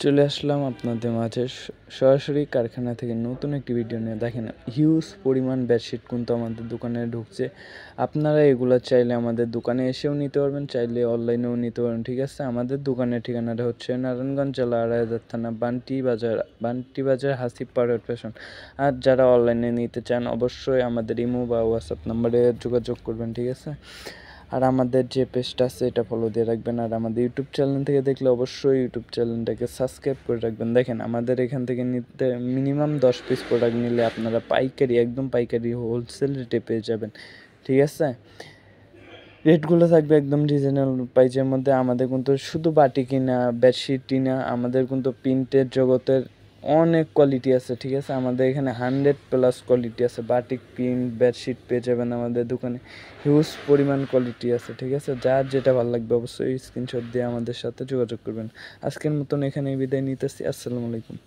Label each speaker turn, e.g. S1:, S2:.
S1: চলে আসলাম আপনাদের মাঝে সরাসরি কারখানা থেকে নতুন একটি ভিডিও নিয়ে। দেখেন হিউজ পরিমাণ বেডশিট কিন্তু আমাদের দোকানে ঢুকছে। আপনারা এগুলো চাইলে আমাদের দোকানে এসেও নিতে পারবেন, চাইলে অনলাইনেও নিতে পারবেন। ঠিক আছে, আমাদের দোকানের ঠিকানাটা হচ্ছে নারায়ণগঞ্জ জেলা আড়াইহাজার থানা বান্টি বাজার হাসিব পারভেজ ফ্যাশন। আর যারা অনলাইনে নিতে চান অবশ্যই আমাদের ইমো বা হোয়াটসঅ্যাপ নাম্বারে যোগাযোগ করবেন। ঠিক আছে, আর আমাদের যে পেজটা আছে এটা ফলো দিয়ে রাখবেন। আর আমাদের ইউটিউব চ্যানেল থেকে দেখলে অবশ্যই ইউটিউব চ্যানেলটাকে সাবস্ক্রাইব করে রাখবেন। দেখেন আমাদের এখান থেকে নিতে মিনিমাম 10 পিস প্রোডাক্ট নিলে আপনারা পাইকারি, একদম পাইকারি হোলসেল রেটে পেয়ে যাবেন। ঠিক আছে, রেটগুলো থাকবে একদম রিজনেবল প্রাইসের মধ্যে। আমাদের কিন্তু শুধু বাটি কিনা বেডশিটই না, আমাদের কিন্তু প্রিন্টের জগতের অনেক কোয়ালিটি আছে। ঠিক আছে, আমাদের এখানে 100+ কোয়ালিটি আছে। বাটিক প্রিন্ট বেডশিট পেয়ে যাবেন আমাদের দোকানে, হিউজ পরিমাণ কোয়ালিটি আছে। ঠিক আছে, যার যেটা ভালো লাগবে অবশ্যই স্ক্রিনশট দিয়ে আমাদের সাথে যোগাযোগ করবেন। আজকের মতন এখানেই বিদায় নিতেছি। আসসালামু আলাইকুম।